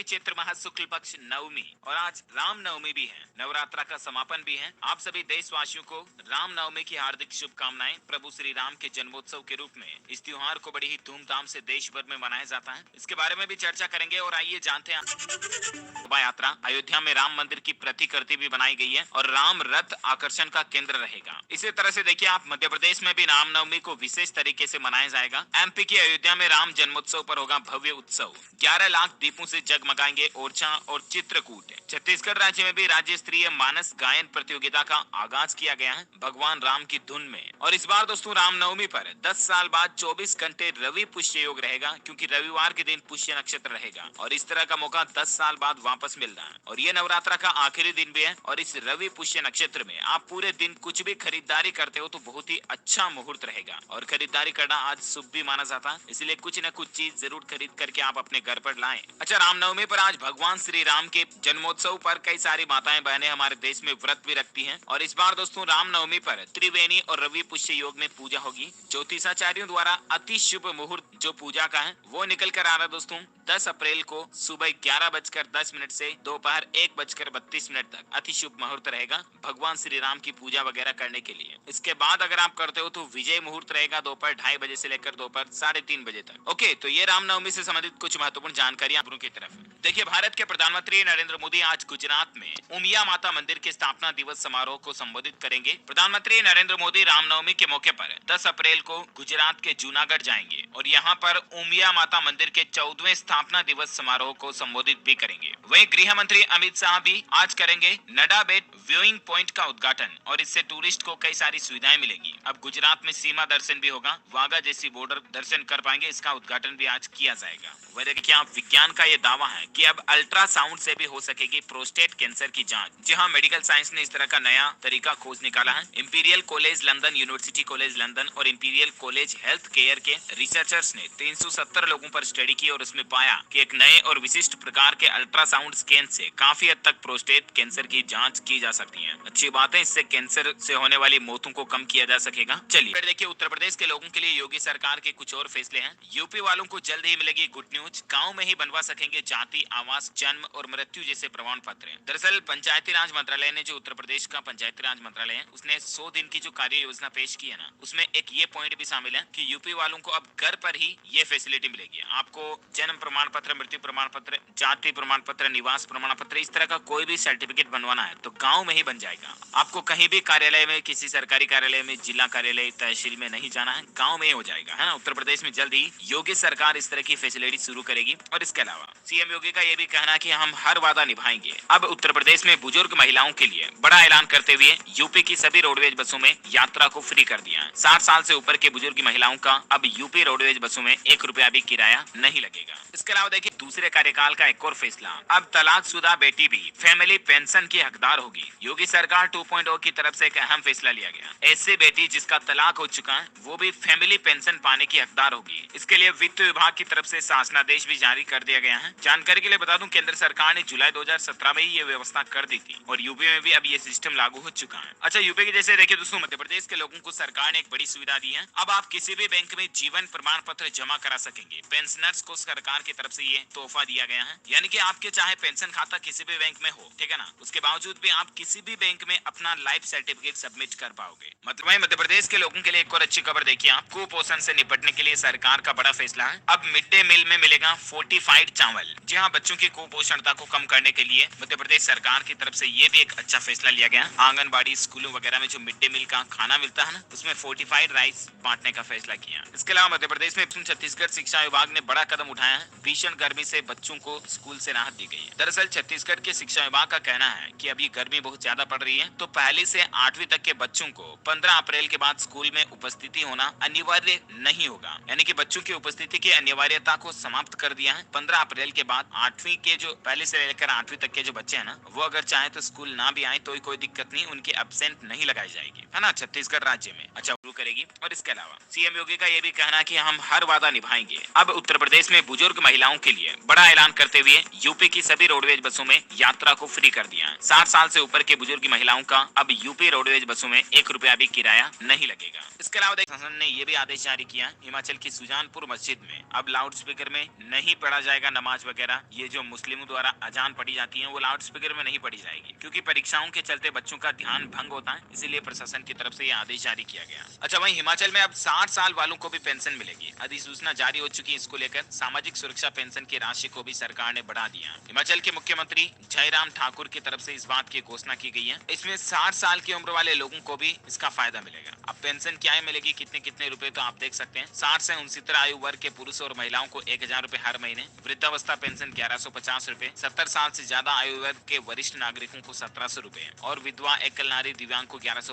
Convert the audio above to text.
चौथी चैत्र माह शुक्ल पक्ष नवमी और आज राम नवमी भी है। नवरात्रा का समापन भी है। आप सभी देशवासियों को राम नवमी की हार्दिक शुभकामनाएं। प्रभु श्री राम के जन्मोत्सव के रूप में इस त्योहार को बड़ी ही धूमधाम से देश भर में मनाया जाता है। इसके बारे में भी चर्चा करेंगे और आइए जानते हैं। शोभा यात्रा अयोध्या में राम मंदिर की प्रतिकृति भी बनाई गई है और राम रथ आकर्षण का केंद्र रहेगा। इसी तरह से देखिए आप मध्य प्रदेश में भी रामनवमी को विशेष तरीके से मनाया जाएगा। एमपी की अयोध्या में राम जन्मोत्सव पर होगा भव्य उत्सव। 11 लाख दीपों से जगमगाएंगे ओरछा और चित्रकूट। छत्तीसगढ़ राज्य में भी राज्य स्तरीय मानस गायन प्रतियोगिता का आगाज किया गया है भगवान राम की धुन में। और इस बार दोस्तों रामनवमी पर 10 साल बाद 24 घंटे रवि पुष्य योग रहेगा, क्योंकि रविवार के दिन पुष्य नक्षत्र रहेगा और इस तरह का मौका 10 साल बाद वापस मिल रहा है। और ये नवरात्रा का आखिरी दिन भी है और इस रवि पुष्य नक्षत्र में आप पूरे दिन कुछ भी खरीदारी करते हो तो बहुत ही अच्छा मुहूर्त रहेगा। और खरीदारी करना आज शुभ भी माना जाता है, इसलिए कुछ न कुछ चीज जरूर खरीद करके आप अपने घर पर लाएं। अच्छा, रामनवमी पर आज भगवान श्री राम के जन्मोत्सव पर कई सारी माताएं बहनें हमारे देश में व्रत भी रखती हैं। और इस बार दोस्तों रामनवमी पर त्रिवेणी और रवि पुष्य योग में पूजा होगी। ज्योतिषाचार्यों द्वारा अति शुभ मुहूर्त जो पूजा का है वो निकल कर आ रहा है दोस्तों 10 अप्रैल को सुबह 11:10 से दोपहर 1:32 तक अति शुभ मुहूर्त रहेगा भगवान श्री राम की पूजा वगैरह करने के लिए। इसके बाद अगर आप करते हो तो विजय मुहूर्त रहेगा दोपहर 2:30 बजे से लेकर दोपहर 3:30 बजे तक। ओके, तो ये रामनवमी से संबंधित कुछ महत्वपूर्ण जानकारी आप की तरफ। देखिए, भारत के प्रधानमंत्री नरेंद्र मोदी आज गुजरात में उमिया माता मंदिर के स्थापना दिवस समारोह को संबोधित करेंगे। प्रधानमंत्री नरेंद्र मोदी रामनवमी के मौके पर 10 अप्रैल को गुजरात के जूनागढ़ जाएंगे और यहाँ पर उमिया माता मंदिर के 14वें स्थापना दिवस समारोह को संबोधित भी करेंगे। वहीं गृह मंत्री अमित शाह भी आज करेंगे नडा बेट व्यूइंग पॉइंट का उद्घाटन और इससे टूरिस्ट को कई सारी सुविधाएं मिलेगी। अब गुजरात में सीमा दर्शन भी होगा, वाघा जैसी बॉर्डर दर्शन कर पाएंगे, इसका उद्घाटन भी आज किया जाएगा। वह देखिए आप विज्ञान का ये दावा है कि अब अल्ट्रासाउंड से भी हो सकेगी प्रोस्टेट कैंसर की जांच। जी हाँ, मेडिकल साइंस ने इस तरह का नया तरीका खोज निकाला है। Imperial college London, university college London और इंपीरियल कॉलेज हेल्थ केयर के रिसर्चर्स ने 370 लोगों पर स्टडी की और उसमें पाया कि एक नए और विशिष्ट प्रकार के अल्ट्रासाउंड स्कैन से काफी हद तक प्रोस्टेट कैंसर की जांच की जा सकती है। अच्छी बात है, इससे कैंसर से होने वाली मौतों को कम किया जा सकेगा। चलिए फिर देखिए उत्तर प्रदेश के लोगों के लिए योगी सरकार के कुछ और फैसले हैं। यूपी वालों को जल्द ही मिलेगी गुड न्यूज। गाँव में ही बनवा सकेंगे जाति, आवास, जन्म और मृत्यु जैसे प्रमाण पत्र। दरअसल पंचायती राज मंत्रालय ने, जो उत्तर प्रदेश का पंचायती राज मंत्रालय है, उसने 100 दिन की जो कार्य योजना पेश की है ना, उसमें एक ये पॉइंट भी शामिल है कि यूपी वालों को अब घर पर ही ये फैसिलिटी मिलेगी। आपको जन्म प्रमाण पत्र, मृत्यु प्रमाण पत्र, जाति प्रमाण पत्र, निवास प्रमाण पत्र, इस तरह का कोई भी सर्टिफिकेट बनवाना है तो गाँव में ही बन जाएगा। आपको कहीं भी कार्यालय में, किसी सरकारी कार्यालय में, जिला कार्यालय, तहसील में नहीं जाना है, गाँव में ही हो जाएगा, है ना। उत्तर प्रदेश में जल्द ही योगी सरकार इस तरह की फैसिलिटी शुरू करेगी। और इसके अलावा सीएम योगी का ये भी कहना है कि हम हर वादा निभाएंगे। अब उत्तर प्रदेश में बुजुर्ग महिलाओं के लिए बड़ा ऐलान करते हुए यूपी की सभी रोडवेज बसों में यात्रा को फ्री कर दिया है। 60 साल से ऊपर के बुजुर्ग महिलाओं का अब यूपी रोडवेज बसों में 1 रुपया भी किराया नहीं लगेगा। इसके अलावा देखिए दूसरे कार्यकाल का एक और फैसला, अब तलाकशुदा बेटी भी फैमिली पेंशन की हकदार होगी। योगी सरकार 2.0 की तरफ से एक अहम फैसला लिया गया। ऐसे बेटी जिसका तलाक हो चुका है वो भी फैमिली पेंशन पाने की हकदार होगी। इसके लिए वित्त विभाग की तरफ से शासनादेश भी जारी कर दिया गया है। जानकारी के लिए बता दूं, केंद्र सरकार ने जुलाई 2017 में ही ये व्यवस्था कर दी थी और यूपी में भी अब ये सिस्टम लागू हो चुका है। अच्छा, यूपी के जैसे देखिए दोस्तों मध्य प्रदेश के लोगों को सरकार ने एक बड़ी सुविधा दी है। अब आप किसी भी बैंक में जीवन प्रमाण पत्र जमा करा सकेंगे। पेंशनर्स को सरकार की तरफ से ये तोहफा दिया गया है, यानी कि आपके चाहे पेंशन खाता किसी भी बैंक में हो, ठीक है ना, उसके बावजूद भी आप किसी भी बैंक में अपना लाइफ सर्टिफिकेट सबमिट कर पाओगे। मतलब वही मध्य प्रदेश के लोगों के लिए एक और अच्छी खबर देखिए आप, कुपोषण से निपटने के लिए सरकार का बड़ा फैसला है। अब मिड डे मील में मिलेगा फोर्टिफाइड चावल। जी हाँ, बच्चों की कुपोषणता को कम करने के लिए मध्य प्रदेश सरकार की तरफ से ये भी एक अच्छा फैसला लिया गया। आंगनबाड़ी, स्कूलों वगैरह में जो मिड डे मील का खाना मिलता है ना, उसमें फोर्टिफाइड राइस बांटने का फैसला किया। इसके अलावा मध्य प्रदेश में छत्तीसगढ़ शिक्षा विभाग ने बड़ा कदम उठाया है। भीषण गर्मी से बच्चों को स्कूल से राहत दी गई है। दरअसल छत्तीसगढ़ के शिक्षा विभाग का कहना है कि अभी गर्मी बहुत ज्यादा पड़ रही है, तो पहली से 8वीं तक के बच्चों को 15 अप्रैल के बाद स्कूल में उपस्थिति होना अनिवार्य नहीं होगा। यानी कि बच्चों की उपस्थिति की अनिवार्यता को समाप्त कर दिया है। 15 अप्रैल के बाद 8वीं के जो पहले से लेकर 8वीं तक के जो बच्चे हैं ना, वो अगर चाहे तो स्कूल ना भी आए तो कोई दिक्कत नहीं, उनकी एब्सेंट नहीं लगाई जाएगी, है ना, छत्तीसगढ़ राज्य में। अच्छा, शुरू करेगी। और इसके अलावा सीएम योगी का ये भी कहना है कि हम हर वादा निभाएंगे। अब उत्तर प्रदेश में बुजुर्ग महिलाओं के लिए बड़ा ऐलान करते हुए यूपी की सभी रोडवेज बसों में यात्रा को फ्री कर दिया है। 60 साल से ऊपर के बुजुर्ग महिलाओं का अब यूपी रोडवेज बसों में 1 रुपया भी किराया नहीं लगेगा। इसके अलावा शासन ने ये भी आदेश जारी किया, हिमाचल की सुजानपुर मस्जिद में अब लाउड स्पीकर में नहीं पढ़ा जाएगा नमाज वगैरह वगैरह ये जो मुस्लिमों द्वारा अजान पढ़ी जाती है वो लाउड स्पीकर में नहीं पढ़ी जाएगी, क्योंकि परीक्षाओं के चलते बच्चों का ध्यान भंग होता है, इसीलिए प्रशासन की तरफ से ये आदेश जारी किया गया। अच्छा, वहीं हिमाचल में अब 60 साल वालों को भी पेंशन मिलेगी। अधिसूचना जारी हो चुकी है। इसको लेकर सामाजिक सुरक्षा पेंशन की राशि को भी सरकार ने बढ़ा दिया। हिमाचल के मुख्यमंत्री जयराम ठाकुर की तरफ से इस बात की घोषणा की गई है। इसमें 60 साल की उम्र वाले लोगों को भी इसका फायदा मिलेगा। अब पेंशन क्या है मिलेगी, कितने कितने रुपए, तो आप देख सकते हैं। 60 से 69 आयु वर्ग के पुरुष और महिलाओं को 1000 रुपए हर महीने, वृद्धावस्था पेंशन 1150 रुपए, 70 साल से ज्यादा आयु वर्ग के वरिष्ठ नागरिकों को 1700 रुपए और विधवा, एकल नारी, दिव्यांग को 1150